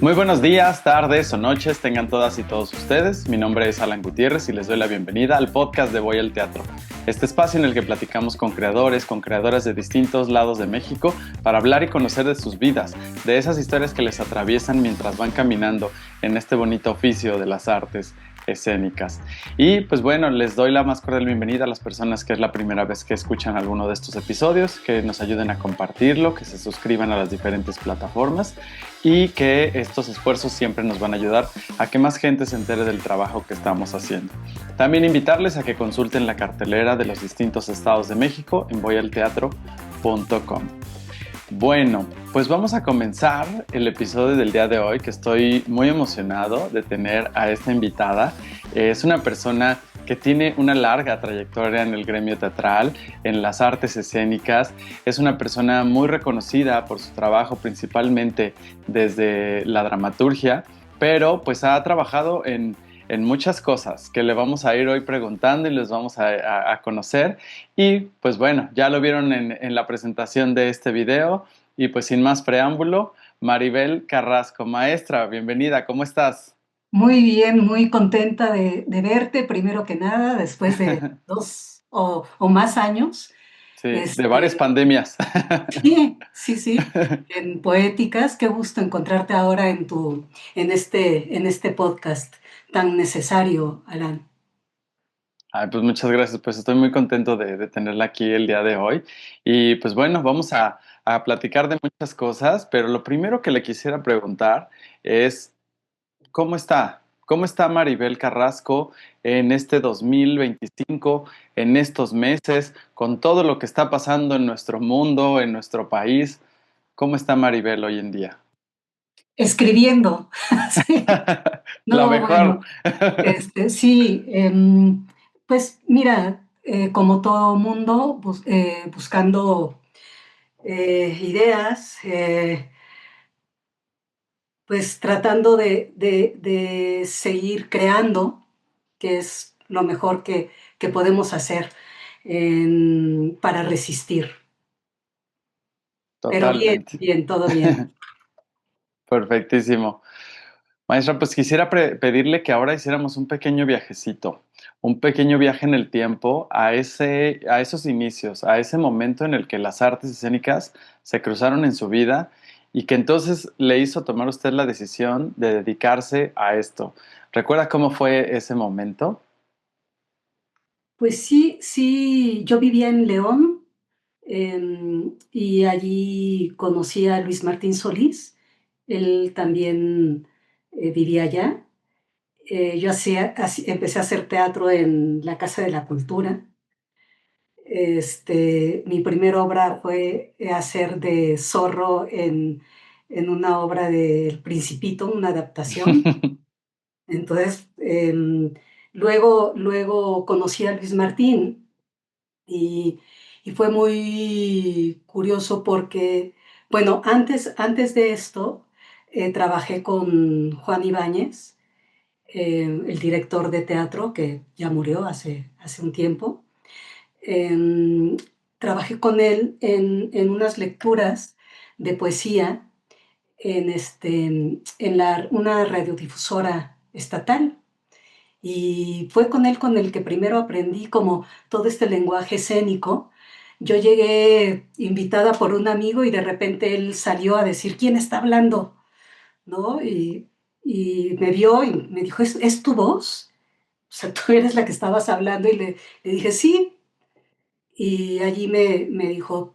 Muy buenos días, tardes o noches tengan todas y todos ustedes. Mi nombre es Alan Gutiérrez y les doy la bienvenida al podcast de Voy al Teatro. Este espacio en el que platicamos con creadores, con creadoras de distintos lados de México para hablar y conocer de sus vidas, de esas historias que les atraviesan mientras van caminando en este bonito oficio de las artes escénicas. Y pues bueno, les doy la más cordial bienvenida a las personas que es la primera vez que escuchan alguno de estos episodios, que nos ayuden a compartirlo, que se suscriban a las diferentes plataformas y que estos esfuerzos siempre nos van a ayudar a que más gente se entere del trabajo que estamos haciendo. También invitarles a que consulten la cartelera de los distintos estados de México en voyalteatro.com. Bueno, pues vamos a comenzar el episodio del día de hoy, que estoy muy emocionado de tener a esta invitada. Es una persona que tiene una larga trayectoria en el gremio teatral, en las artes escénicas. Es una persona muy reconocida por su trabajo, principalmente desde la dramaturgia, pero pues ha trabajado en muchas cosas que le vamos a ir hoy preguntando y les vamos a conocer. Y pues bueno, ya lo vieron en la presentación de este video. Y pues sin más preámbulo, Maribel Carrasco, maestra, bienvenida, ¿cómo estás? Muy bien, muy contenta de verte, primero que nada, después de 2 o más años. Sí, de varias Este, pandemias. sí, sí, sí, en Poéticas, qué gusto encontrarte ahora en este podcast tan necesario, Alan. Ay, pues muchas gracias, pues estoy muy contento de tenerla aquí el día de hoy. Y pues bueno, vamos a platicar de muchas cosas, pero lo primero que le quisiera preguntar es, ¿cómo está? ¿Cómo está Maribel Carrasco en este 2025, en estos meses, con todo lo que está pasando en nuestro mundo, en nuestro país? ¿Cómo está Maribel hoy en día? Escribiendo, sí. La No, mejor. bueno, sí, pues mira, como todo mundo, buscando ideas, pues tratando de seguir creando, que es lo mejor que podemos hacer para resistir. Pero bien, Totalmente. bien, todo bien. Perfectísimo. Maestra, pues quisiera pedirle que ahora hiciéramos un pequeño viajecito, un pequeño viaje en el tiempo a esos inicios, a ese momento en el que las artes escénicas se cruzaron en su vida y que entonces le hizo tomar usted la decisión de dedicarse a esto. ¿Recuerda cómo fue ese momento? Pues sí, sí, yo vivía en León, y allí conocí a Luis Martín Solís. Él también vivía allá. Yo empecé a hacer teatro en la Casa de la Cultura. Mi primera obra fue hacer de Zorro en una obra del Principito, una adaptación. Entonces, luego conocí a Luis Martín y, y fue muy curioso porque, bueno, antes de esto, trabajé con Juan Ibáñez, el director de teatro que ya murió hace un tiempo. Em, Trabajé con él en unas lecturas de poesía en una radiodifusora estatal. Y fue con él con el que primero aprendí como todo este lenguaje escénico. Yo llegué invitada por un amigo y de repente él salió a decir, ¿quién está hablando? ¿No? Y me vio y me dijo, ¿es tu voz? O sea, tú eres la que estabas hablando. Y le dije, sí. Y allí me dijo,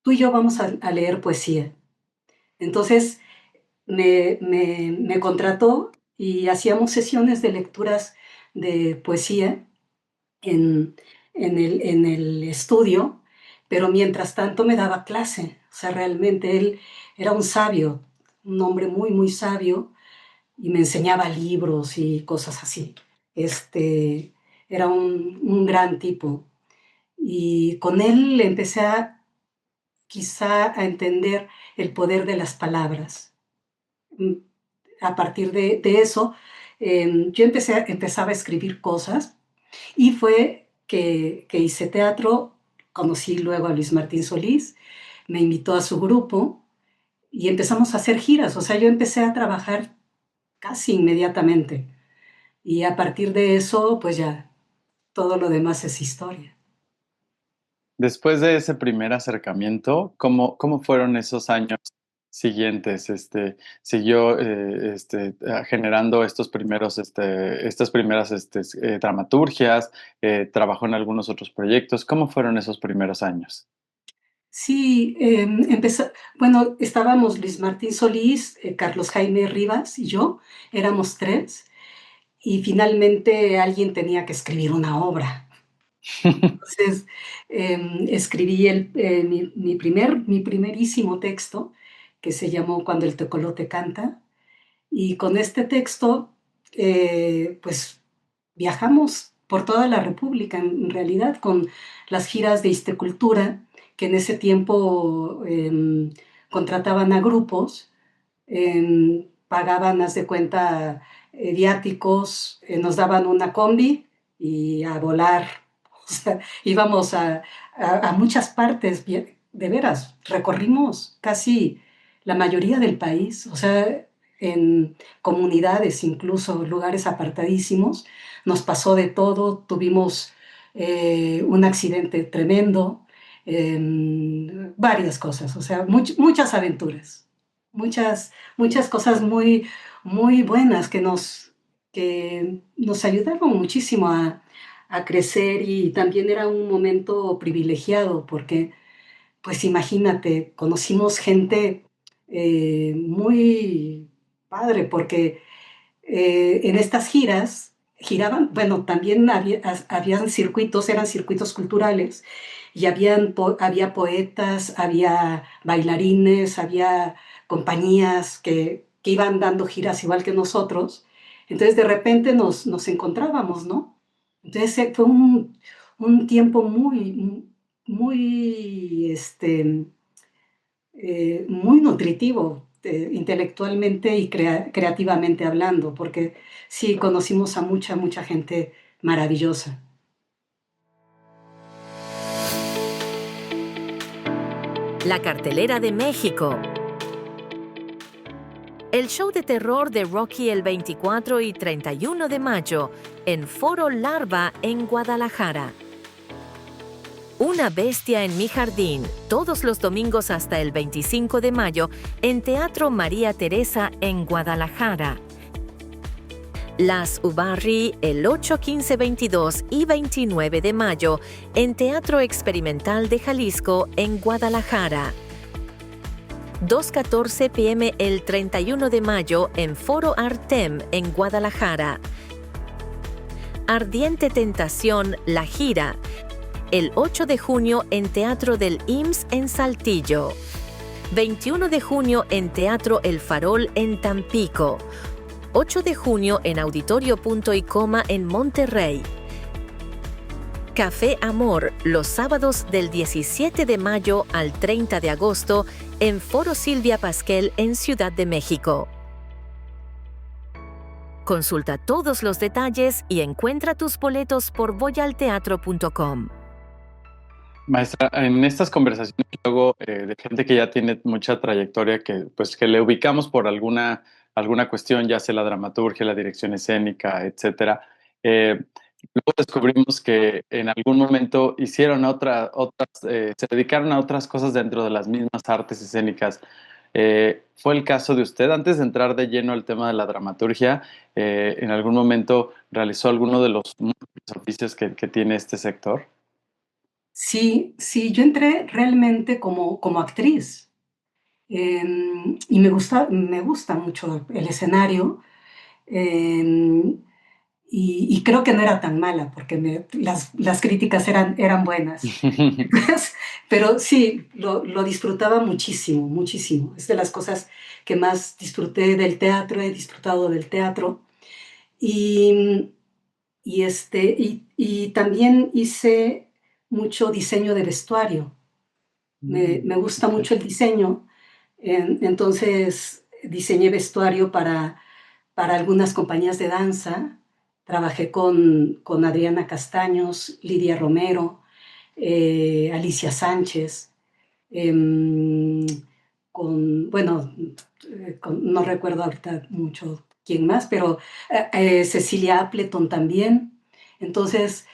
tú y yo vamos a leer poesía. Entonces me contrató y hacíamos sesiones de lecturas de poesía en, en el estudio, pero mientras tanto me daba clase. O sea, realmente él era un sabio, un hombre muy, muy sabio, y me enseñaba libros y cosas así. Era un gran tipo. Y con él empecé quizá a entender el poder de las palabras. Mm, A partir de eso, yo empezaba a escribir cosas y fue que hice teatro. Conocí luego a Luis Martín Solís, me invitó a su grupo y empezamos a hacer giras. O sea, yo empecé a trabajar casi inmediatamente y a partir de eso, pues ya todo lo demás es historia. Después de ese primer acercamiento, ¿cómo fueron esos años siguientes? Siguió generando estas primeras dramaturgias, trabajó en algunos otros proyectos. ¿Cómo fueron esos primeros años? Sí, bueno, estábamos Luis Martín Solís, Carlos Jaime Rivas y yo, éramos tres, y finalmente alguien tenía que escribir una obra. Entonces, escribí mi primerísimo texto, que se llamó Cuando el tecolote canta, y con este texto, pues viajamos por toda la República, en realidad, con las giras de Histecultura, que en ese tiempo contrataban a grupos, pagaban, haz de cuenta, viáticos, nos daban una combi y a volar. O sea, íbamos a muchas partes, de veras, recorrimos casi la mayoría del país, o sea, en comunidades, incluso lugares apartadísimos, nos pasó de todo, tuvimos un accidente tremendo, varias cosas, o sea, muchas aventuras, muchas cosas muy, muy buenas que nos ayudaron muchísimo a crecer, y también era un momento privilegiado porque, pues imagínate, conocimos gente muy padre porque en estas giras giraban, bueno, también habían circuitos, eran circuitos culturales, y había poetas, había bailarines, había compañías que iban dando giras igual que nosotros. Entonces de repente nos encontrábamos, ¿no? Entonces fue un tiempo muy, muy, muy nutritivo, intelectualmente y creativamente hablando, porque sí, conocimos a mucha gente maravillosa. La cartelera de México. El show de terror de Rocky el 24 y 31 de mayo en Foro Larva en Guadalajara. Una bestia en mi jardín, todos los domingos hasta el 25 de mayo en Teatro María Teresa en Guadalajara. Las Ubarri el 8, 15, 22 y 29 de mayo en Teatro Experimental de Jalisco en Guadalajara. 2:14 p.m. el 31 de mayo en Foro Artem en Guadalajara. Ardiente Tentación, La Gira, el 8 de junio en Teatro del IMSS en Saltillo. 21 de junio en Teatro El Farol en Tampico. 8 de junio en Auditorio Punto y Coma en Monterrey. Café Amor, los sábados del 17 de mayo al 30 de agosto en Foro Silvia Pasquel en Ciudad de México. Consulta todos los detalles y encuentra tus boletos por voyalteatro.com. Maestra, en estas conversaciones luego de gente que ya tiene mucha trayectoria, que le ubicamos por alguna cuestión, ya sea la dramaturgia, la dirección escénica, etcétera, luego descubrimos que en algún momento hicieron se dedicaron a otras cosas dentro de las mismas artes escénicas. ¿Fue el caso de usted? Antes de entrar de lleno al tema de la dramaturgia, ¿en algún momento realizó alguno de los múltiples oficios que tiene este sector? Sí, sí, yo entré realmente como actriz, y me gusta mucho el escenario, em, y creo que no era tan mala, porque las críticas eran buenas. Entonces, pero sí, lo disfrutaba muchísimo, muchísimo. Es de las cosas que más disfruté del teatro, he disfrutado del teatro. Y, y también hice mucho diseño de vestuario. Me gusta Ok. mucho el diseño, entonces diseñé vestuario para algunas compañías de danza. Trabajé con Adriana Castaños, Lidia Romero, Alicia Sánchez, em, bueno, no recuerdo ahorita mucho quién más, pero Cecilia Appleton también. Entonces,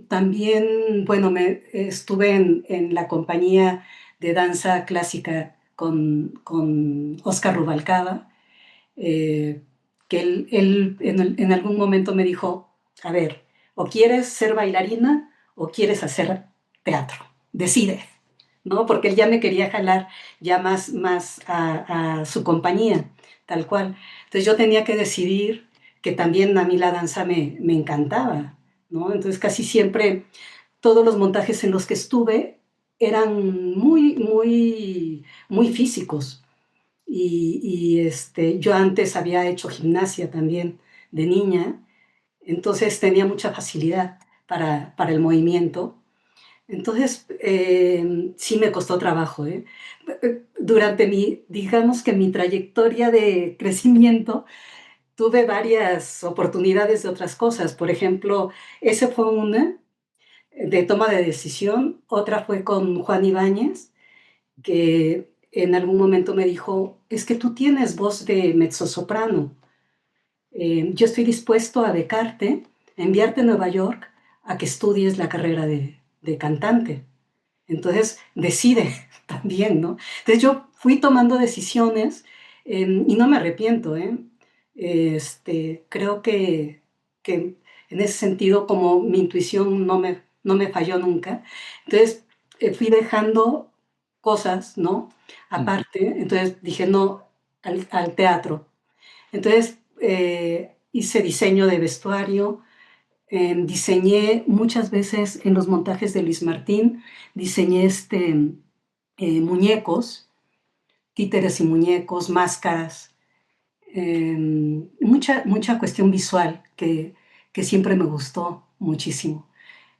también, bueno, estuve en la compañía de danza clásica con Oscar Rubalcaba, eh, que él en algún momento me dijo, a ver, o quieres ser bailarina o quieres hacer teatro, decide, ¿no? Porque él ya me quería jalar ya más a su compañía, tal cual. Entonces yo tenía que decidir que también a mí la danza me encantaba, ¿no? Entonces casi siempre todos los montajes en los que estuve eran muy físicos. Yo antes había hecho gimnasia también de niña, entonces tenía mucha facilidad para el movimiento. Entonces, sí me costó trabajo, ¿eh? Durante digamos que mi trayectoria de crecimiento, tuve varias oportunidades de otras cosas. Por ejemplo, ese fue una de toma de decisión, otra fue con Juan Ibáñez, que en algún momento me dijo, es que tú tienes voz de mezzosoprano, yo estoy dispuesto a becarte, a enviarte a Nueva York a que estudies la carrera de cantante. Entonces, decide también, ¿no? Entonces yo fui tomando decisiones y no me arrepiento, ¿eh? Creo que en ese sentido, como mi intuición no me falló nunca, entonces fui dejando cosas, ¿no? Ujú. Aparte, entonces dije no al teatro. Entonces hice diseño de vestuario, diseñé muchas veces en los montajes de Luis Martín, diseñé muñecos, títeres y muñecos, máscaras, mucha cuestión visual que siempre me gustó muchísimo.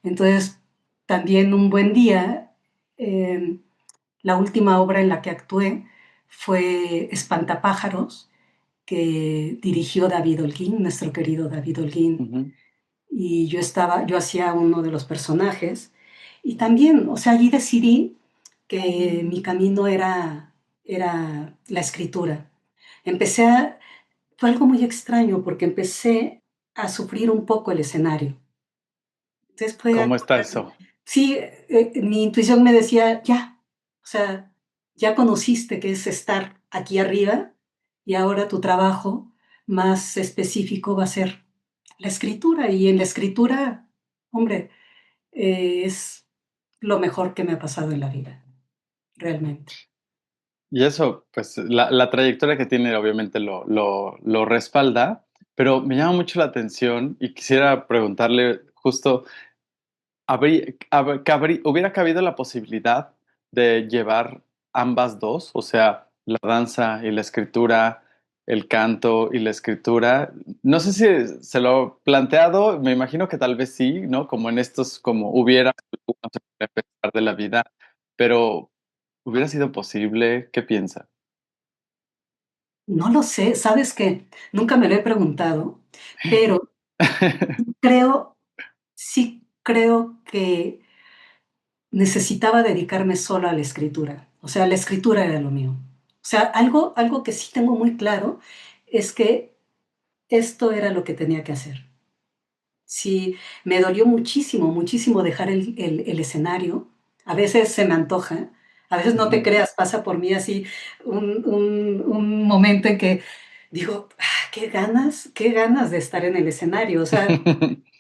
Entonces, también un buen día, eh, la última obra en la que actué fue Espantapájaros, que dirigió David Holguín, nuestro querido David Holguín, Ujú. y yo hacía uno de los personajes. Y también, o sea, allí decidí que mi camino era la escritura. Empecé fue algo muy extraño porque empecé a sufrir un poco el escenario. Entonces fue ¿Cómo algo está eso? sí, mi intuición me decía, ya, o sea, ya conociste que es estar aquí arriba y ahora tu trabajo más específico va a ser la escritura. Y en la escritura, hombre, es lo mejor que me ha pasado en la vida, realmente. Y eso, pues la trayectoria que tiene obviamente lo respalda, pero me llama mucho la atención y quisiera preguntarle justo, ¿hubiera cabido la posibilidad de llevar ambas dos? O sea, la danza y la escritura, el canto y la escritura. No sé si se lo he planteado, me imagino que tal vez sí, ¿no? Como en estos, como hubiera, no se puede pensar de la vida, pero ¿hubiera sido posible? ¿Qué piensa? No lo sé, sabes que nunca me lo he preguntado, pero creo, sí creo que necesitaba dedicarme solo a la escritura. O sea, la escritura era lo mío. O sea, algo que sí tengo muy claro es que esto era lo que tenía que hacer. Sí, me dolió muchísimo dejar el escenario. A veces se me antoja, a veces no te Ujú. creas, pasa por mí así un momento en que digo, "Ah, qué ganas de estar en el escenario". O sea,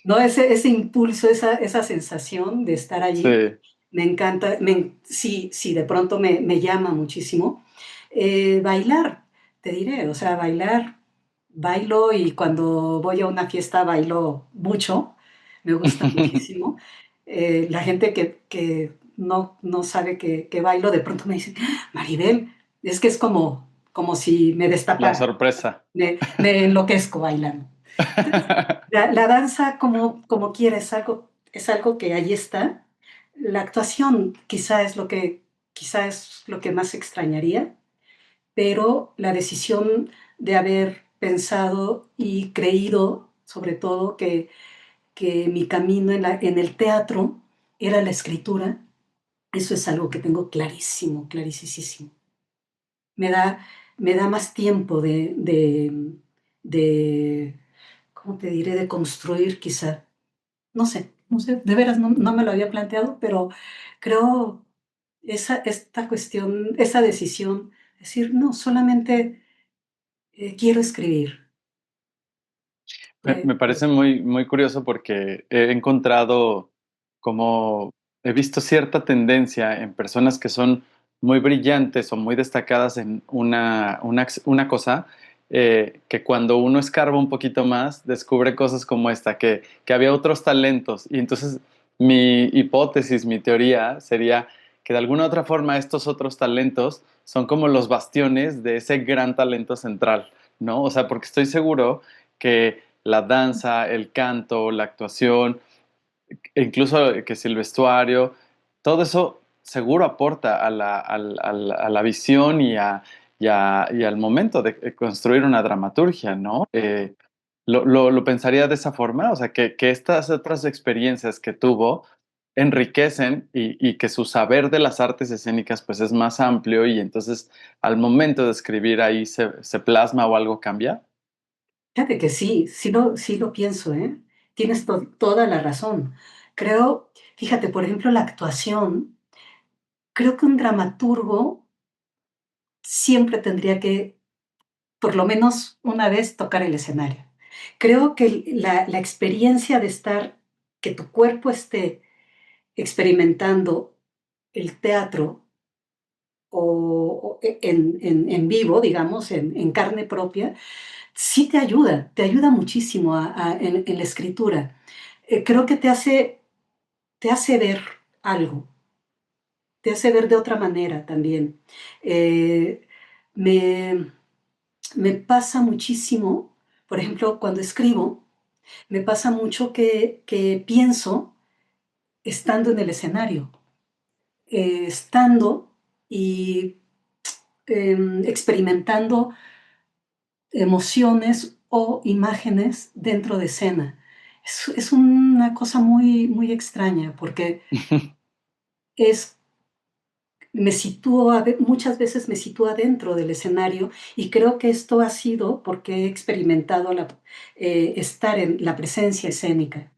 no, ese impulso, esa sensación de estar allí, Sí, me encanta, sí, sí, de pronto me llama muchísimo. Bailar, te diré, o sea, bailo y cuando voy a una fiesta bailo mucho, me gusta muchísimo. La gente que no sabe que bailo, de pronto me dice, "Ah, Maribel, es que es como si me la destapara, sorpresa. me enloquezco bailando". La danza, como quiera, es algo que ahí está. La actuación quizá es lo que más extrañaría, pero la decisión de haber pensado y creído, sobre todo, que mi camino en el teatro era la escritura, eso es algo que tengo clarísimo, clarísimo. me da, me da más tiempo de, ¿cómo te diré?, de construir quizá. No sé, de veras no me lo había planteado, pero creo esta cuestión, esa decisión, decir, no, solamente quiero escribir. Me Fue parece muy, muy curioso porque he encontrado como he visto cierta tendencia en personas que son muy brillantes o muy destacadas en una cosa, que cuando uno escarba un poquito más, descubre cosas como esta, que había otros talentos. Y entonces mi hipótesis, mi teoría sería que de alguna otra forma estos otros talentos son como los bastiones de ese gran talento central, ¿no? O sea, porque estoy seguro que la danza, el canto, la actuación, e incluso que si el vestuario, todo eso seguro aporta a la visión y al momento de construir una dramaturgia, ¿no? Lo pensaría de esa forma, o sea, que estas otras experiencias que tuvo enriquecen y que su saber de las artes escénicas pues es más amplio y entonces al momento de escribir ahí se plasma o algo cambia. Fíjate que sí, sí lo pienso, ¿eh? Tienes toda la razón. Creo, fíjate, por ejemplo, la actuación, creo que un dramaturgo siempre tendría que, por lo menos una vez, tocar el escenario. Creo que la experiencia de estar, que tu cuerpo esté experimentando el teatro en vivo, digamos, en carne propia, sí te ayuda muchísimo en la escritura. Creo que te hace ver algo, te hace ver de otra manera también. Eh, me, me pasa muchísimo, por ejemplo, cuando escribo, me pasa mucho que pienso estando en el escenario, estando y experimentando emociones o imágenes dentro de escena. Es una cosa muy, muy extraña porque es, muchas veces me sitúa dentro del escenario y creo que esto ha sido porque he experimentado estar en la presencia escénica.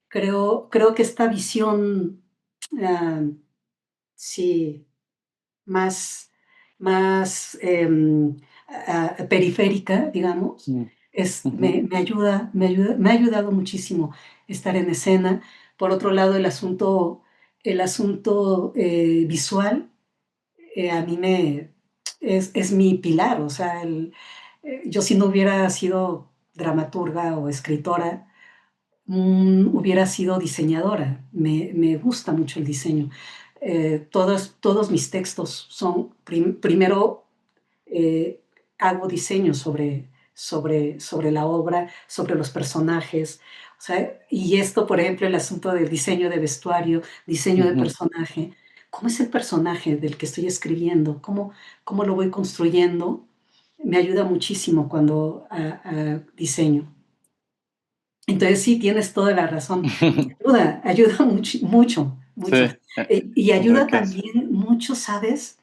Creo que esta visión, ah, sí, más, más periférica, digamos, Mm, ujú. me ha ayudado muchísimo estar en escena. Por otro lado, el asunto visual, a mí es mi pilar. O sea, yo si no hubiera sido dramaturga o escritora, hubiera sido diseñadora. Me gusta mucho el diseño. Todos mis textos son, primero eh, hago diseño sobre la obra, sobre los personajes. O sea, y esto, por ejemplo, el asunto del diseño de vestuario, diseño de Ujú. personaje. ¿Cómo es el personaje del que estoy escribiendo? ¿Cómo lo voy construyendo? Me ayuda muchísimo cuando diseño. Entonces sí, tienes toda la razón. Y ayuda mucho, mucho, Sí, mucho. Y ayuda enriquece. también mucho, ¿sabes?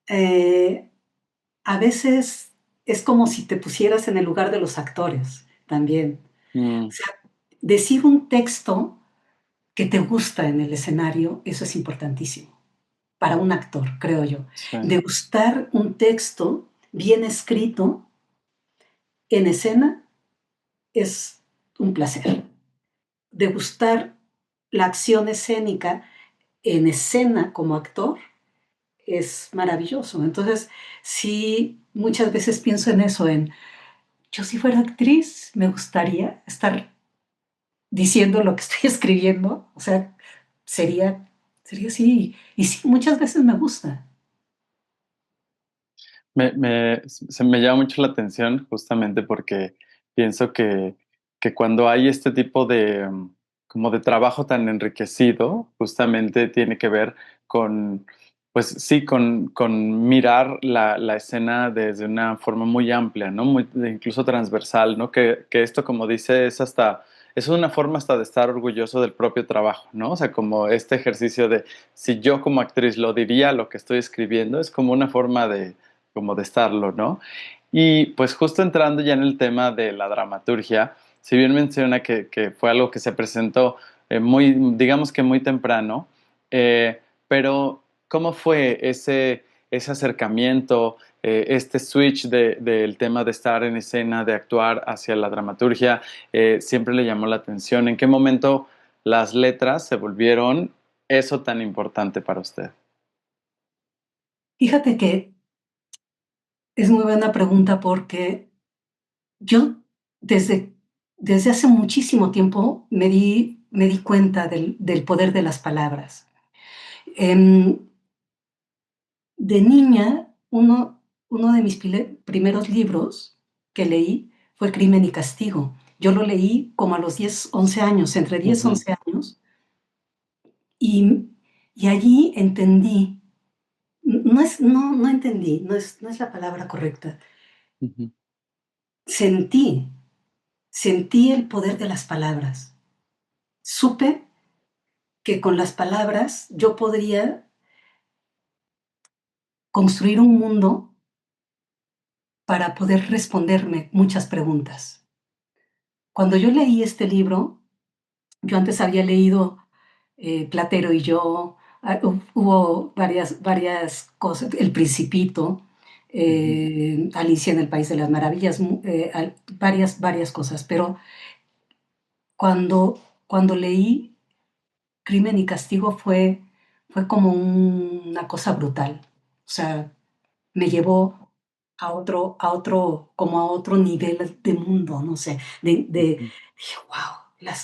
Eh, a veces es como si te pusieras en el lugar de los actores también. O Mm, sea, decir un texto que te gusta en el escenario, eso es importantísimo para un actor, creo yo. sí. Degustar un texto bien escrito en escena es un placer. Degustar la acción escénica en escena como actor es maravilloso. Entonces, sí, muchas veces pienso en eso, yo si fuera actriz, me gustaría estar diciendo lo que estoy escribiendo. O sea, sería así. Y sí, muchas veces me gusta. Se me llama mucho la atención justamente porque pienso que cuando hay este tipo de, como de trabajo tan enriquecido, justamente tiene que ver con, pues sí, con mirar la escena desde una forma muy amplia, ¿no? Muy, incluso transversal, ¿no? Que esto, como dice, es una forma hasta de estar orgulloso del propio trabajo, ¿no? O sea, como este ejercicio de, si yo como actriz lo diría lo que estoy escribiendo, es como una forma como de estarlo, ¿no? Y pues justo entrando ya en el tema de la dramaturgia, si bien menciona que fue algo que se presentó muy, digamos que muy temprano, pero ¿cómo fue ese acercamiento, este switch del tema de estar en escena, de actuar hacia la dramaturgia? ¿Siempre le llamó la atención? ¿En qué momento las letras se volvieron eso tan importante para usted? Fíjate que es muy buena pregunta porque yo desde, desde hace muchísimo tiempo me di cuenta del poder de las palabras. Em, de niña, uno de mis primeros libros que leí fue Crimen y Castigo. Yo lo leí como a los 10 11 años, entre 10 Ujú, 11 años, y, y allí entendí, no entendí, no es la palabra correcta, ujú, sentí, sentí el poder de las palabras. Supe que con las palabras yo podría construir un mundo para poder responderme muchas preguntas. Cuando yo leí este libro, yo antes había leído Platero y yo, hubo varias cosas, El Principito, ujú. Alicia en el País de las Maravillas, varias cosas, pero cuando leí Crimen y Castigo fue como una cosa brutal. O sea, me llevó como a otro nivel de mundo, no sé, Ujú, dije, wow,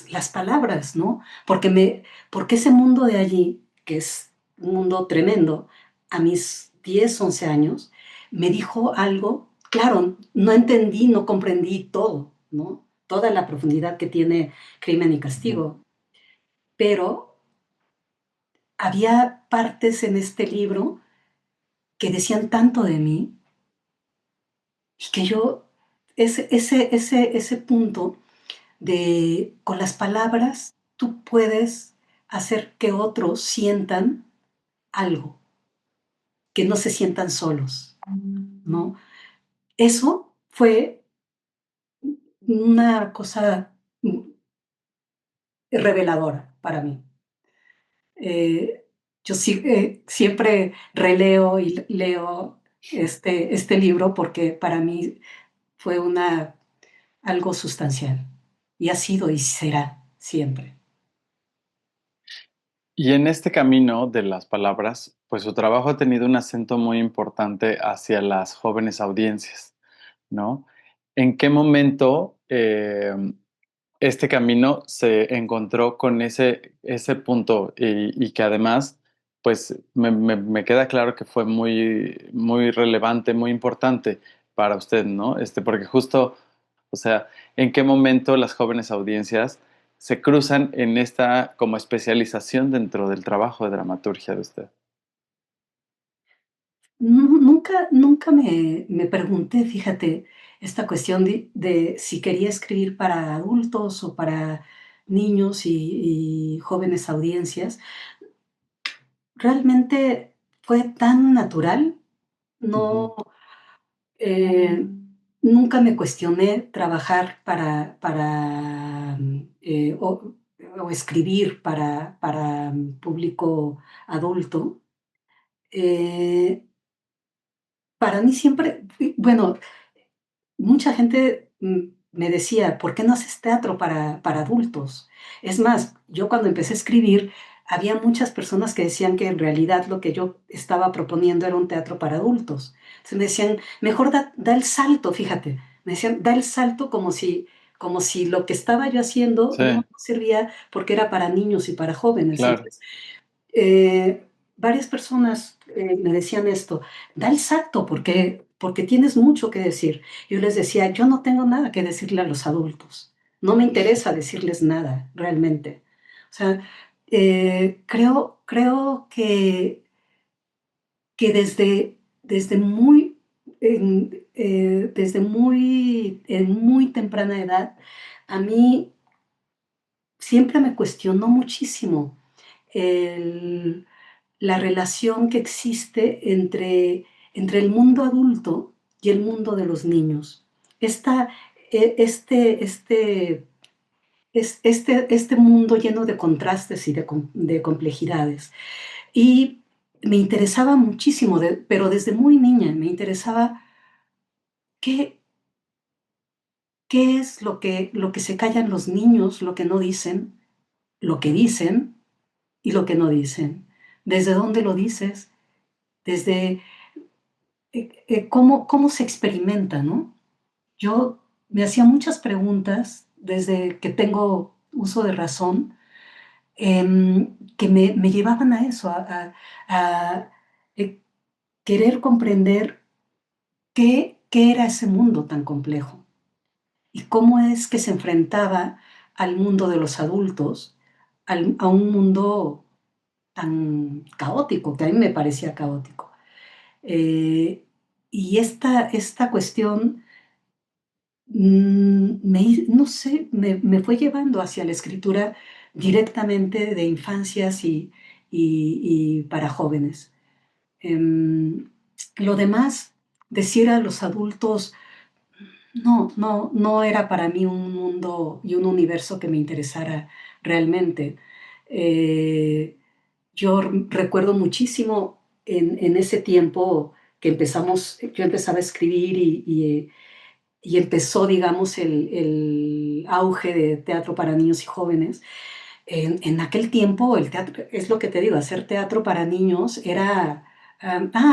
las palabras, ¿no? Porque ese mundo de allí, que es un mundo tremendo, a mis 10 11 años, me dijo algo, claro, no entendí, no comprendí todo, ¿no? Toda la profundidad que tiene Crimen y ujú. Castigo, pero había partes en este libro que decían tanto de mí y que yo, ese punto de con las palabras, tú puedes hacer que otros sientan algo, que no se sientan solos, ¿no? Eso fue una cosa reveladora para mí. Eh, yo siempre releo y leo este libro porque para mí fue algo sustancial y ha sido y será siempre. Y en este camino de las palabras, pues su trabajo ha tenido un acento muy importante hacia las jóvenes audiencias, ¿no? ¿En qué momento este camino se encontró con ese punto y que además, pues me queda claro que fue muy, muy relevante, muy importante para usted, ¿no? Porque justo, o sea, ¿en qué momento las jóvenes audiencias se cruzan en esta como especialización dentro del trabajo de dramaturgia de usted? Nunca me pregunté, fíjate, esta cuestión de si quería escribir para adultos o para niños y jóvenes audiencias. Realmente fue tan natural, Ujú, no, eh, nunca me cuestioné trabajar o escribir para público adulto. Eh, para mí siempre, bueno, mucha gente me decía, ¿por qué no haces teatro para adultos? Es más, yo cuando empecé a escribir, había muchas personas que decían que en realidad lo que yo estaba proponiendo era un teatro para adultos. Entonces me decían, mejor da el salto, fíjate. Me decían, da el salto como si lo que estaba yo haciendo sí, no servía porque era para niños y para jóvenes. claro. Entonces, eh, varias personas me decían esto, da el salto porque tienes mucho que decir. Yo les decía, yo no tengo nada que decirle a los adultos, no me interesa decirles nada realmente. O sea, creo que en muy temprana edad, a mí siempre me cuestionó muchísimo el la relación que existe entre entre el mundo adulto y el mundo de los niños. Esta, este, este mundo lleno de contrastes y de complejidades. Y me interesaba muchísimo, pero desde muy niña, me interesaba qué, qué es lo que se callan los niños, lo que no dicen, lo que dicen y lo que no dicen. ¿Desde dónde lo dices? Desde cómo se experimenta, ¿no? Yo me hacía muchas preguntas desde que tengo uso de razón, que me llevaban a eso, a, eh, querer comprender qué era ese mundo tan complejo y cómo es que se enfrentaba al mundo de los adultos, a un mundo tan caótico, que a mí me parecía caótico. Eh, y esta cuestión, no sé, me fue llevando hacia la escritura directamente de infancias y para jóvenes. Em, lo demás, decir a los adultos, no era para mí un mundo y un universo que me interesara realmente. Eh, yo recuerdo muchísimo en ese tiempo que yo empezaba a escribir y empezó, digamos, el auge de teatro para niños y jóvenes. En aquel tiempo, el teatro, es lo que te digo, hacer teatro para niños era,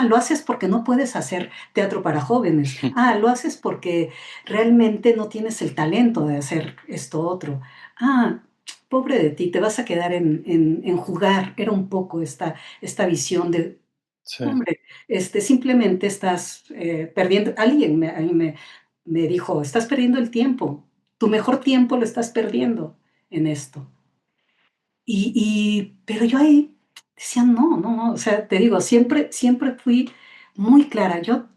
lo haces porque no puedes hacer teatro para jóvenes. Lo haces porque realmente no tienes el talento de hacer esto otro. Ah, pobre de ti, te vas a quedar en jugar. Era un poco esta visión de, Sí, hombre, simplemente estás perdiendo. Alguien me dijo, estás perdiendo el tiempo. Tu mejor tiempo lo estás perdiendo en esto. Pero yo ahí decía, no, o sea, te digo, siempre fui muy clara. Yo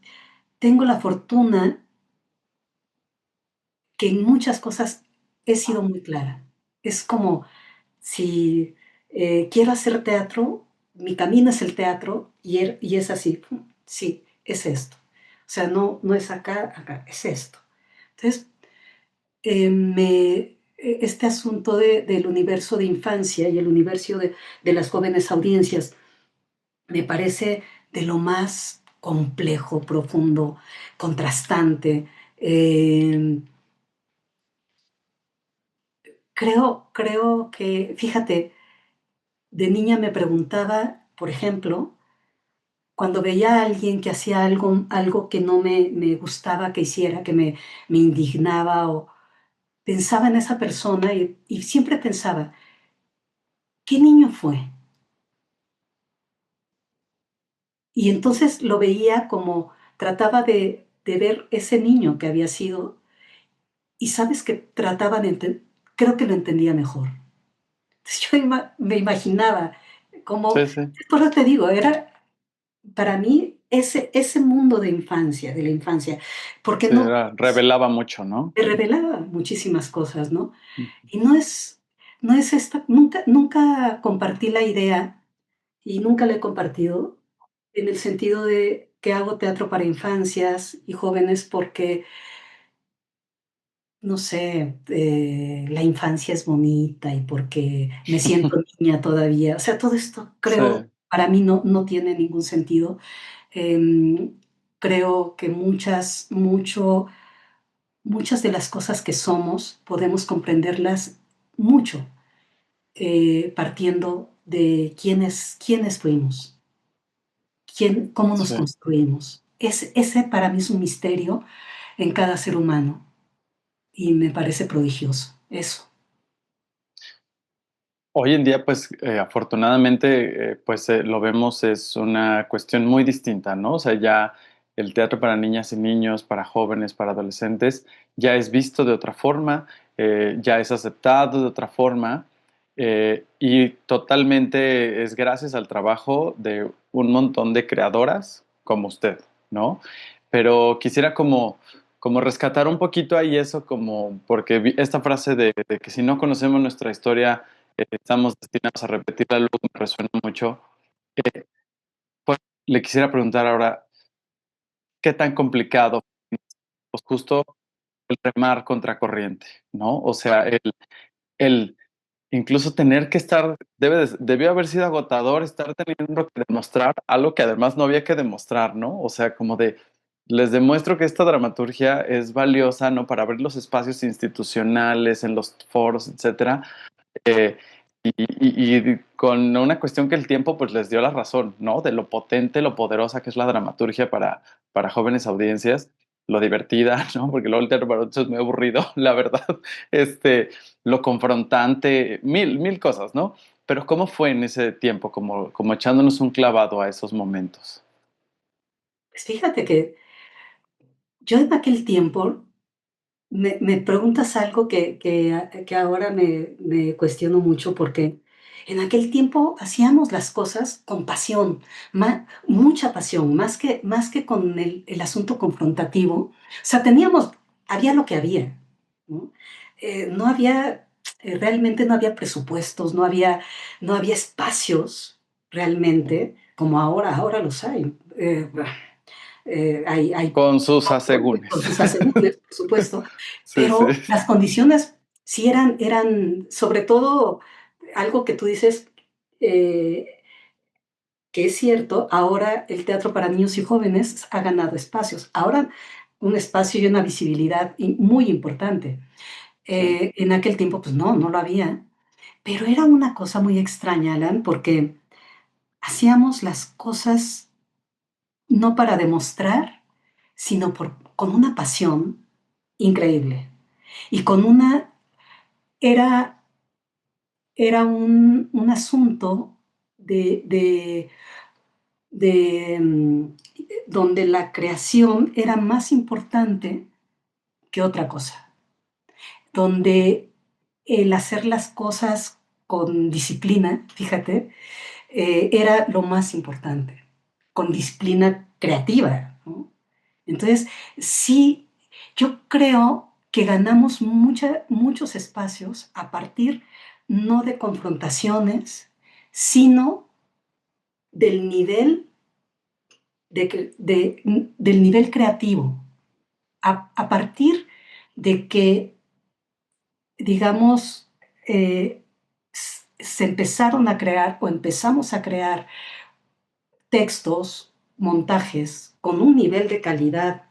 tengo la fortuna que en muchas cosas he sido muy clara. Es como si quiero hacer teatro, mi camino es el teatro y es así, sí, es esto. O sea, no es acá, es esto. Entonces, este asunto del universo de infancia y el universo de las jóvenes audiencias me parece de lo más complejo, profundo, contrastante. Eh, creo que, fíjate, de niña me preguntaba, por ejemplo, cuando veía a alguien que hacía algo que no me gustaba que hiciera, me indignaba o pensaba en esa persona y siempre pensaba, ¿qué niño fue? Y entonces lo veía como trataba de ver ese niño que había sido y sabes que trataba creo que lo entendía mejor. Entonces yo me imaginaba como, sí, sí. por eso te digo, era para mí ese mundo de la infancia, porque Sí, no revelaba mucho, ¿no? me revelaba muchísimas cosas, ¿no? Ujú. Y no es nunca compartí la idea y nunca la he compartido en el sentido de que hago teatro para infancias y jóvenes porque, no sé, la infancia es bonita y porque me siento niña todavía. O sea, todo esto Sí, creo, para mí no tiene ningún sentido. Em, creo que muchas de las cosas que somos podemos comprenderlas mucho partiendo de quiénes fuimos, cómo nos sí. construimos. Ese para mí es un misterio en cada ser humano y me parece prodigioso, eso. Hoy en día, pues afortunadamente, pues lo vemos, es una cuestión muy distinta, ¿no? O sea, ya el teatro para niñas y niños, para jóvenes, para adolescentes, ya es visto de otra forma, ya es aceptado de otra forma, y totalmente es gracias al trabajo de un montón de creadoras como usted, ¿no? Pero quisiera como rescatar un poquito ahí eso, como, porque esta frase de que si no conocemos nuestra historia, estamos destinados a repetirla, luego me resuena mucho. Eh, pues, le quisiera preguntar ahora, qué tan complicado, pues justo el remar contracorriente, ¿no? O sea, el incluso tener que estar, debió haber sido agotador estar teniendo que demostrar algo que además no había que demostrar, ¿no? O sea, como de, les demuestro que esta dramaturgia es valiosa, ¿no? Para abrir los espacios institucionales, en los foros, etcétera. Eh, y con una cuestión que el tiempo pues les dio la razón, ¿no? De lo potente, lo poderosa que es la dramaturgia para jóvenes audiencias, lo divertida, ¿no? Porque luego el teatro para adultos es muy aburrido, la verdad. Este, lo confrontante, mil cosas, ¿no? Pero ¿cómo fue en ese tiempo, como echándonos un clavado a esos momentos? Pues fíjate que yo en aquel tiempo me preguntas algo que ahora me cuestiono mucho, porque en aquel tiempo hacíamos las cosas con pasión, mucha pasión, más que con el asunto confrontativo. O sea, había lo que había, ¿no? No había, realmente no había presupuestos, no había espacios realmente como ahora los hay. Hay Con sus apoyo con asegúnes. sus asegúnes, por supuesto, Sí, sí. pero las condiciones sí eran sobre todo algo que tú dices, eh, que es cierto. Ahora el teatro para niños y jóvenes ha ganado espacios. Ahora un espacio y una visibilidad muy importante. Sí. En aquel tiempo, pues no lo había, pero era una cosa muy extraña, Alan, porque hacíamos las cosas no para demostrar, sino con una pasión increíble. Y con era, era un asunto de donde la creación era más importante que otra cosa, donde el hacer las cosas con disciplina, fíjate, era lo más importante, con disciplina creativa, ¿no? Entonces, sí, yo creo que ganamos muchos espacios a partir no de confrontaciones, sino del nivel, del nivel creativo, a partir de que, digamos, se empezaron a crear o empezamos a crear textos, montajes con un nivel de calidad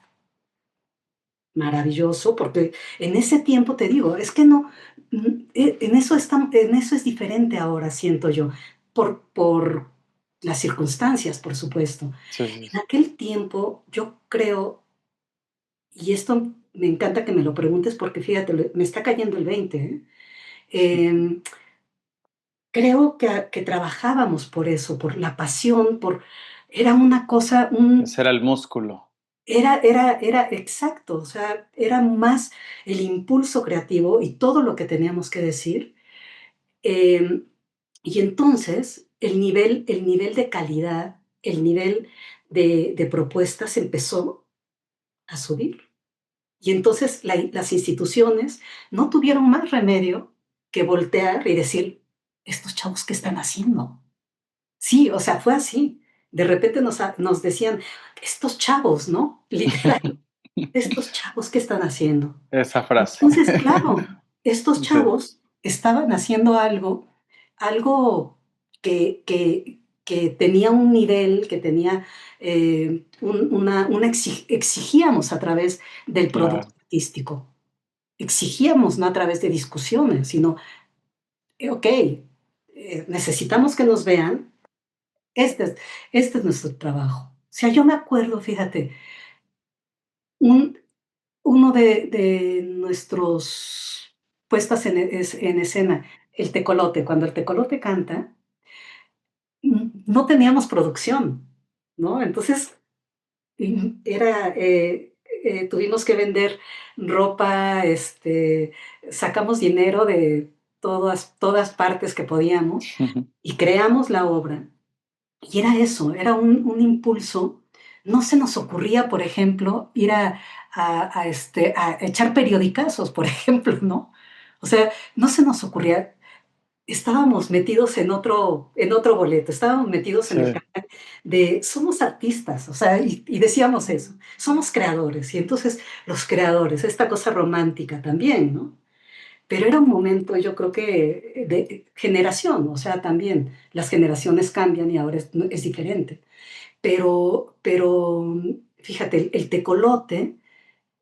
maravilloso, porque en ese tiempo, te digo, es que no, en eso es diferente ahora, siento yo, por las circunstancias, por supuesto. Sí, sí, En aquel tiempo, yo creo, y esto me encanta que me lo preguntes porque fíjate, me está cayendo el 20, ¿eh? Em, Creo que trabajábamos por eso, por la pasión, era una cosa, ese era el músculo. era exacto, o sea, era más el impulso creativo y todo lo que teníamos que decir. em, y entonces el nivel de calidad, el nivel de propuestas empezó a subir. Y entonces las instituciones no tuvieron más remedio que voltear y decir, estos chavos, ¿qué están haciendo? Sí, o sea, fue así. De repente nos decían, estos chavos, ¿no? Literal, estos chavos, ¿qué están haciendo? Esa frase. Entonces, claro, estos Sí. chavos estaban haciendo algo que tenía un nivel, que tenía exigíamos a través del producto Claro. artístico. Exigíamos no a través de discusiones, sino, ok, necesitamos que nos vean, este es, este es nuestro trabajo. O sea, yo me acuerdo, fíjate, un, uno de nuestros puestas en escena, el tecolote. Cuando el tecolote canta, no teníamos producción, ¿no? Entonces, tuvimos que vender ropa, sacamos dinero de todas partes que podíamos y creamos la obra. Y era eso, era un impulso. No se nos ocurría, por ejemplo, ir a echar periodicazos, por ejemplo, ¿no? O sea, no se nos ocurría. estábamos metidos en otro boleto, estábamos metidos en el Sí. canal de somos artistas, o sea, y decíamos eso, somos creadores, y entonces los creadores, esta cosa romántica también, ¿no? Pero era un momento, yo creo que de generación, o sea, también las generaciones cambian y ahora es diferente. Pero fíjate, el tecolote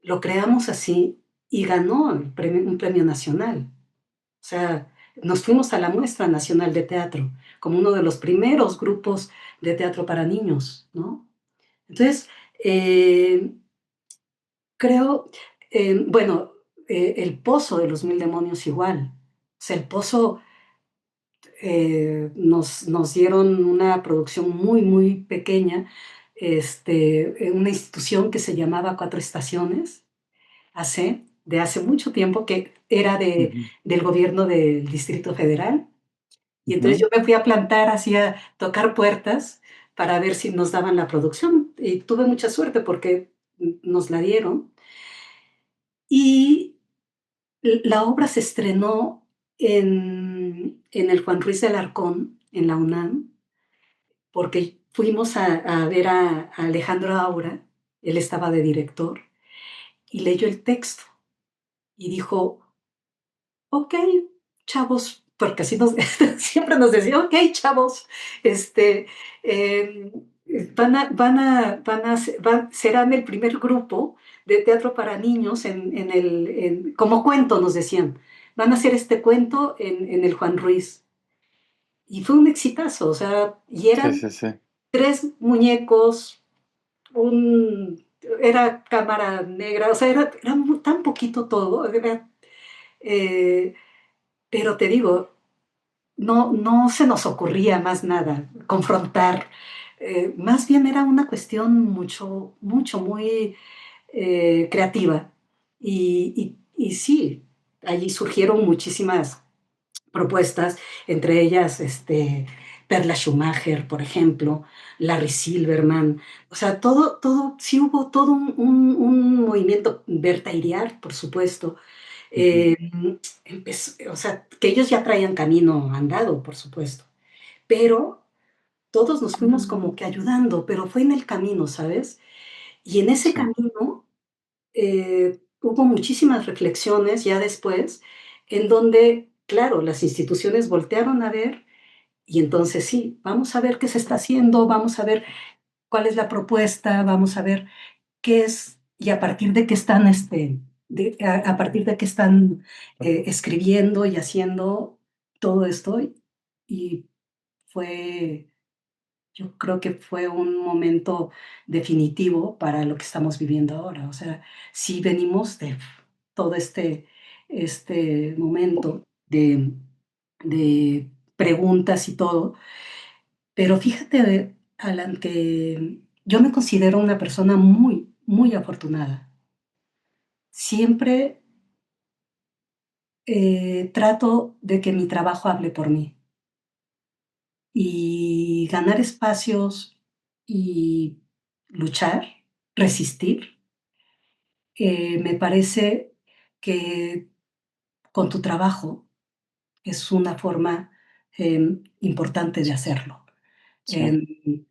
lo creamos así y ganó un premio nacional. O sea, nos fuimos a la Muestra Nacional de Teatro como uno de los primeros grupos de teatro para niños, ¿no? Entonces, eh, creo, bueno, El Pozo de los Mil Demonios igual. O sea, El Pozo nos dieron una producción muy, muy pequeña, en una institución que se llamaba Cuatro Estaciones, de hace mucho tiempo, que era Ujú, del gobierno del Distrito Federal. Y entonces ujú. yo me fui a plantar, hacía tocar puertas para ver si nos daban la producción. Y tuve mucha suerte porque nos la dieron. Y la obra se estrenó en el Juan Ruiz de Alarcón, en la UNAM, porque fuimos a ver a Alejandro Aura, él estaba de director, y leyó el texto y dijo, ok, chavos, porque así siempre nos decía, ok, chavos, este, eh, serán el primer grupo de teatro para niños como cuento, nos decían. Van a hacer este cuento en el Juan Ruiz. Y fue un exitazo, o sea, y Sí, eran sí, sí. 3 muñecos, era cámara negra, o sea, era tan poquito todo, eh, pero te digo, no se nos ocurría más nada, confrontar. Más bien era una cuestión mucho, mucho, muy creativa. Y sí, allí surgieron muchísimas propuestas, entre ellas Perla Schumacher, por ejemplo, Larry Silverman, o sea, sí hubo todo un movimiento, Berta Iriart, por supuesto, Ujú. eh, o sea, que ellos ya traían camino andado, por supuesto, pero todos nos fuimos como que ayudando, pero fue en el camino, ¿sabes? Y en ese Sí. camino hubo muchísimas reflexiones ya después, en donde, claro, las instituciones voltearon a ver y entonces sí, vamos a ver qué se está haciendo, vamos a ver cuál es la propuesta, vamos a ver qué es y a partir de qué están, a partir de qué están escribiendo y haciendo todo esto. Y fue, yo creo que fue un momento definitivo para lo que estamos viviendo ahora. O sea, sí venimos de todo este momento de preguntas y todo, pero fíjate, Alan, que yo me considero una persona muy, muy afortunada. Siempre trato de que mi trabajo hable por mí y ganar espacios y luchar, resistir. Me parece que con tu trabajo es una forma importante de hacerlo. Sí. Em,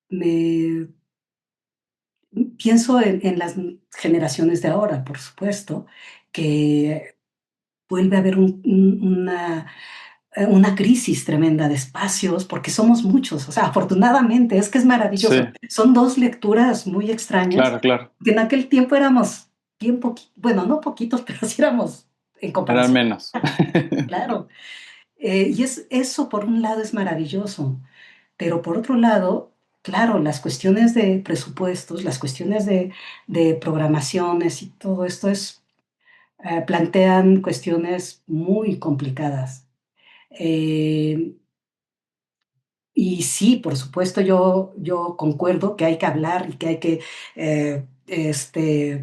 me pienso en las generaciones de ahora, por supuesto, que vuelve a haber una crisis tremenda de espacios, porque somos muchos, o sea, afortunadamente, es que es Sí, maravilloso. Son dos lecturas muy extrañas, claro, claro. que en aquel tiempo éramos bien poquitos, bueno, no poquitos, pero sí éramos en Eran comparación, menos. claro. Y eso por un lado es maravilloso, pero por otro lado, claro, las cuestiones de presupuestos, las cuestiones de programaciones y todo esto plantean cuestiones muy complicadas. Eh, y sí, por supuesto, yo concuerdo que hay que hablar y que hay que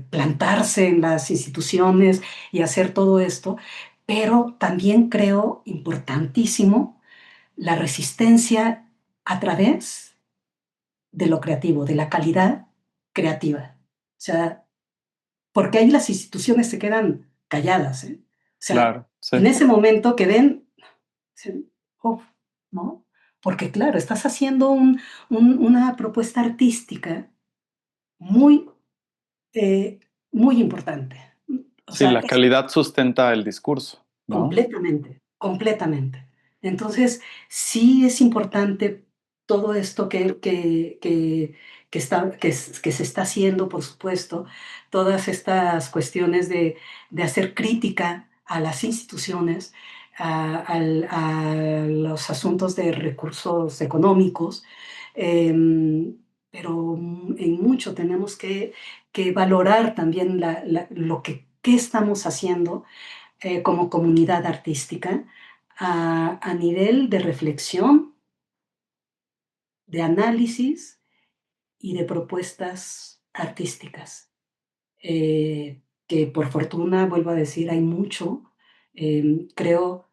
plantarse en las instituciones y hacer todo esto, pero también creo importantísimo la resistencia a través de lo creativo, de la calidad creativa. O sea, porque ahí las instituciones se quedan calladas, ¿eh? O sea, Claro, en sí. ese momento que den, Sí. Uf, ¿no? Porque claro, estás haciendo una propuesta artística muy, eh, muy importante. O Sí, sea, la calidad sustenta el discurso, ¿no? completamente, completamente. Entonces, sí es importante todo esto que se está haciendo, por supuesto, todas estas cuestiones de hacer crítica a las instituciones, a los asuntos de recursos económicos, pero en mucho tenemos que valorar también lo que qué estamos haciendo como comunidad artística a nivel de reflexión, de análisis y de propuestas artísticas. Que por fortuna, vuelvo a decir, hay mucho. Creo,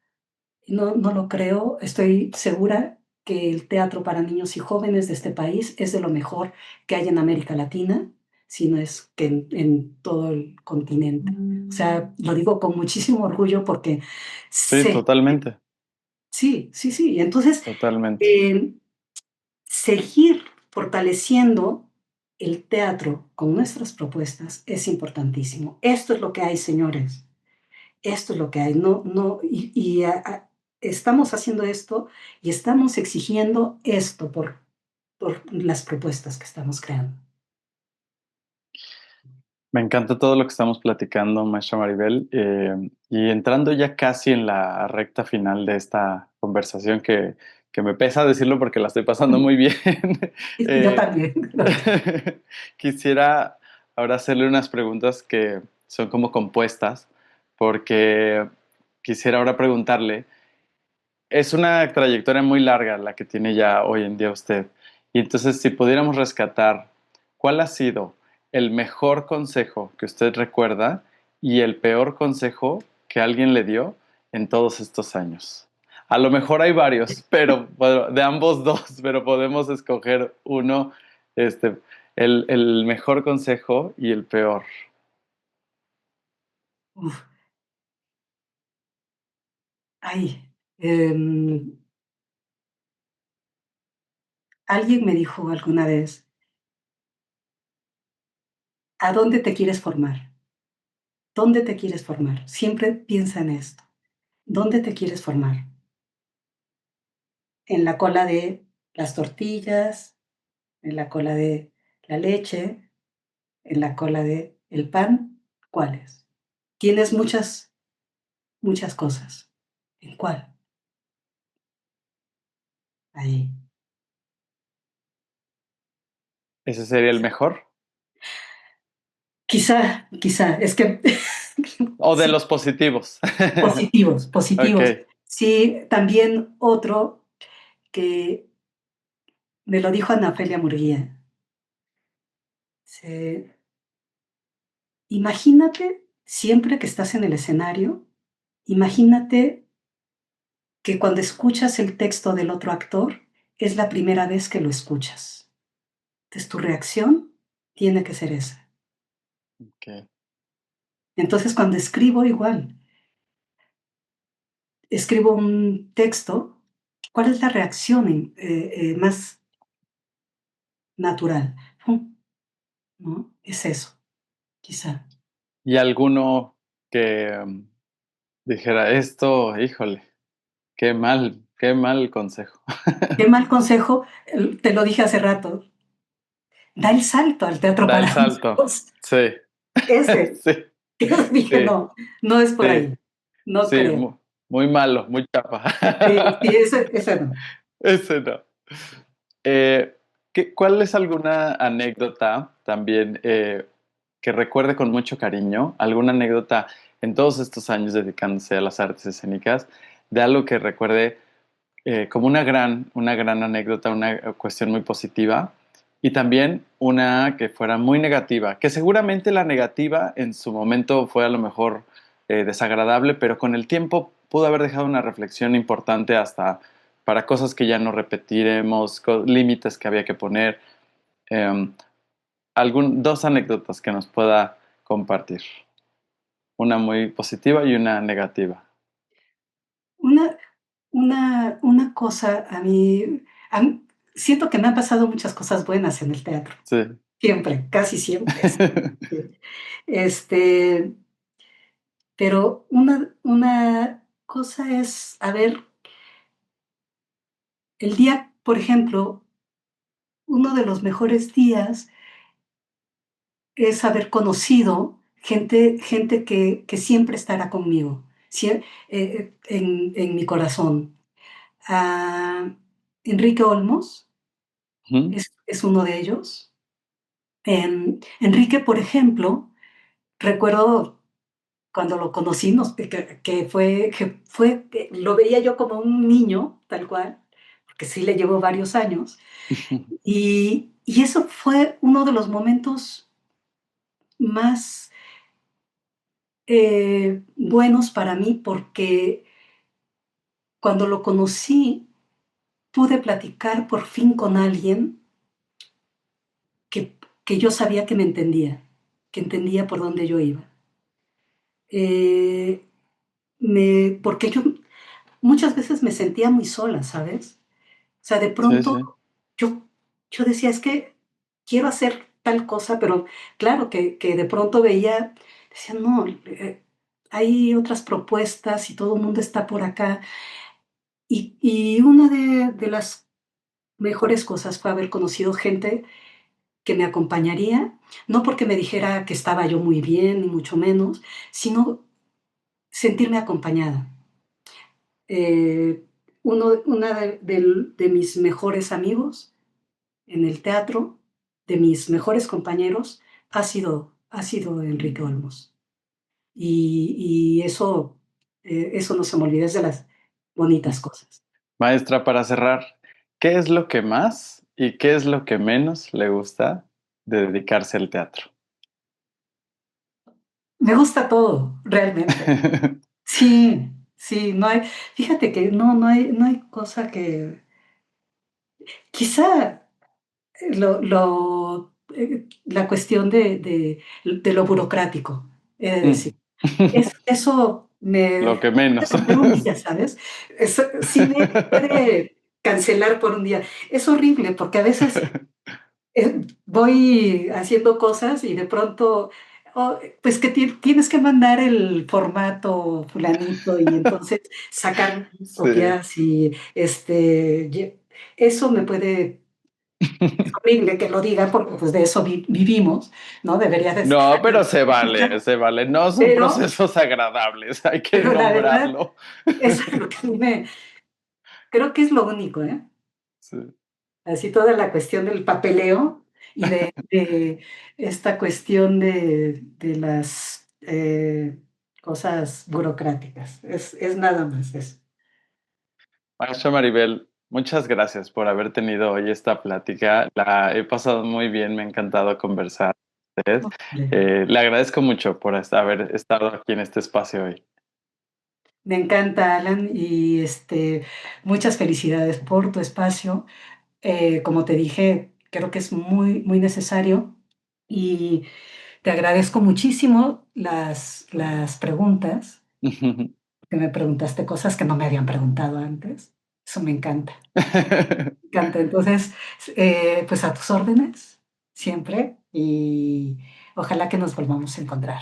no lo creo, estoy segura que el teatro para niños y jóvenes de este país es de lo mejor que hay en América Latina, si no es que en todo el continente. O sea, lo digo con muchísimo orgullo porque Sí, sé. totalmente, Sí, sí, sí. Entonces, totalmente. eh, seguir fortaleciendo el teatro con nuestras propuestas es importantísimo. Esto es lo que hay, señores. Esto es lo que hay. No, no, estamos haciendo esto y estamos exigiendo esto por las propuestas que estamos creando. Me encanta todo lo que estamos platicando, maestra Maribel, y entrando ya casi en la recta final de esta conversación que me pesa decirlo porque la estoy pasando muy bien. Yo eh, también. Quisiera ahora hacerle unas preguntas que son como compuestas, porque quisiera ahora preguntarle, es una trayectoria muy larga la que tiene ya hoy en día usted, y entonces si pudiéramos rescatar, ¿cuál ha sido el mejor consejo que usted recuerda y el peor consejo que alguien le dio en todos estos años? A lo mejor hay varios, pero bueno, de ambos dos, pero podemos escoger uno, este, el mejor consejo y el peor. Uf, ay, em, alguien me dijo alguna vez, ¿a dónde te quieres formar? ¿Dónde te quieres formar? Siempre piensa en esto. ¿Dónde te quieres formar? ¿En la cola de las tortillas? ¿En la cola de la leche? ¿En la cola de el pan? ¿Cuáles? Tienes muchas, muchas cosas. ¿En cuál? Ahí. ¿Ese sería el mejor? Quizá, es que ¿O de sí, los positivos? positivos, positivos. Ok. Sí, también otro que me lo dijo Anafelia Murguía. Se Imagínate, siempre que estás en el escenario, imagínate que cuando escuchas el texto del otro actor, es la primera vez que lo escuchas. Entonces, tu reacción tiene que ser esa. Ok. Entonces, cuando escribo igual, escribo un texto, ¿cuál es la reacción más natural? ¿No? Es eso, quizá. ¿Y alguno que dijera esto, híjole, qué mal consejo? Qué mal consejo, te lo dije hace rato, da el salto al teatro Da el para salto. niños. Sí, Ese. sí, Yo dije, sí, no, no es por sí, ahí, no sí, creo. muy malo, muy chapa. Sí, sí, ese no. Ese no. Eh, ¿Cuál es alguna anécdota también que recuerde con mucho cariño? ¿Alguna anécdota en todos estos años dedicándose a las artes escénicas de algo que recuerde como una gran anécdota, una cuestión muy positiva y también una que fuera muy negativa, que seguramente la negativa en su momento fue a lo mejor desagradable, pero con el tiempo pudo haber dejado una reflexión importante hasta para cosas que ya no repetiremos, límites que había que poner. Em, Dos anécdotas que nos pueda compartir, una muy positiva y una negativa. Una, una cosa a mí siento que me han pasado muchas cosas buenas en el teatro, Sí. siempre, casi siempre, sí. Este, pero una cosa es, a ver, el día, por ejemplo, uno de los mejores días es haber conocido gente que siempre estará conmigo, en mi corazón. Ah, Enrique Olmos Ujú. es uno de ellos. Enrique, por ejemplo, recuerdo cuando lo conocí, que lo veía yo como un niño, tal cual, porque sí le llevo varios años, y eso fue uno de los momentos más buenos para mí, porque cuando lo conocí pude platicar por fin con alguien que yo sabía que me entendía, que entendía por dónde yo iba. Eh, Porque yo muchas veces me sentía muy sola, ¿sabes? O sea, de Sí, pronto sí. yo, yo decía, es que quiero hacer tal cosa, pero claro que de pronto veía, decía, no, hay otras propuestas y todo el mundo está por acá. Y una de las mejores cosas fue haber conocido gente que me acompañaría, no porque me dijera que estaba yo muy bien, ni mucho menos, sino sentirme acompañada. Eh, una de mis mejores amigos en el teatro, de mis mejores compañeros, ha sido Enrique Olmos. Y eso no se me olvida, es de las bonitas cosas. Maestra, para cerrar, ¿qué es lo que más y qué es lo que menos le gusta de dedicarse al teatro? Me gusta todo, realmente. Sí, sí, fíjate que no hay cosa que, quizá la cuestión de lo burocrático, he de decir. Mm. Eso me Lo que puede menos. romper un día, ¿sabes? Eso sí me puede cancelar por un día. Es horrible, porque a veces, voy haciendo cosas y de pronto, pues que tienes que mandar el formato fulanito y entonces sacar Sí. copias y, eso me puede es horrible que lo diga porque, pues, de eso vivimos, ¿no? Debería de No, ser pero se vale, se vale. No son pero procesos agradables, hay que pero la verdad, nombrarlo. eso es lo que a mí me creo que es lo único, ¿eh? Sí. Así toda la cuestión del papeleo y de esta cuestión de las, cosas burocráticas. Es nada más eso. Maestra Maribel, muchas gracias por haber tenido hoy esta plática. La he pasado muy bien, me ha encantado conversar con usted. Le agradezco mucho por haber estado aquí en este espacio hoy. Me encanta, Alan, y, muchas felicidades por tu espacio. Como te dije, creo que es muy necesario y te agradezco muchísimo las preguntas, que me preguntaste cosas que no me habían preguntado antes. Eso me encanta, me encanta. Entonces, pues a tus órdenes, siempre, y ojalá que nos volvamos a encontrar.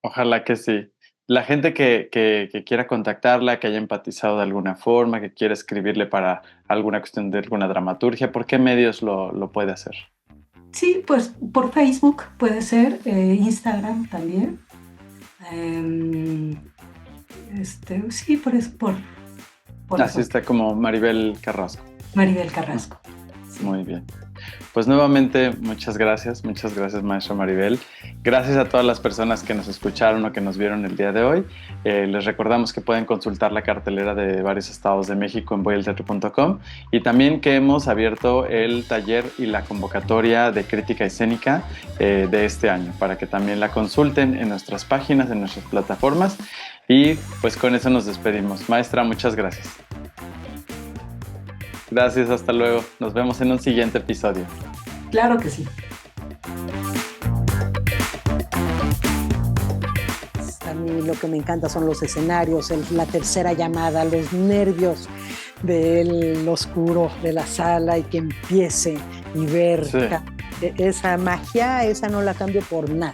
Ojalá que sí. La gente que quiera contactarla, que haya empatizado de alguna forma, que quiera escribirle para alguna cuestión de alguna dramaturgia, ¿por qué medios lo puede hacer? Sí, pues por Facebook puede ser, Instagram también. Em, sí, por Así eso, está como Maribel Carrasco. Maribel Carrasco. Sí. Muy bien. Pues nuevamente, muchas gracias, maestra Maribel. Gracias a todas las personas que nos escucharon o que nos vieron el día de hoy. Les recordamos que pueden consultar la cartelera de varios estados de México en voyelteatro.com y también que hemos abierto el taller y la convocatoria de crítica escénica de este año para que también la consulten en nuestras páginas, en nuestras plataformas. Y pues con eso nos despedimos. Maestra, muchas gracias. Gracias, hasta luego. Nos vemos en un siguiente episodio. Claro que sí. Hasta luego. mí lo que me encanta son los escenarios, la tercera llamada, los nervios del oscuro de la sala y que empiece y ver esa magia, esa no la cambio por nada.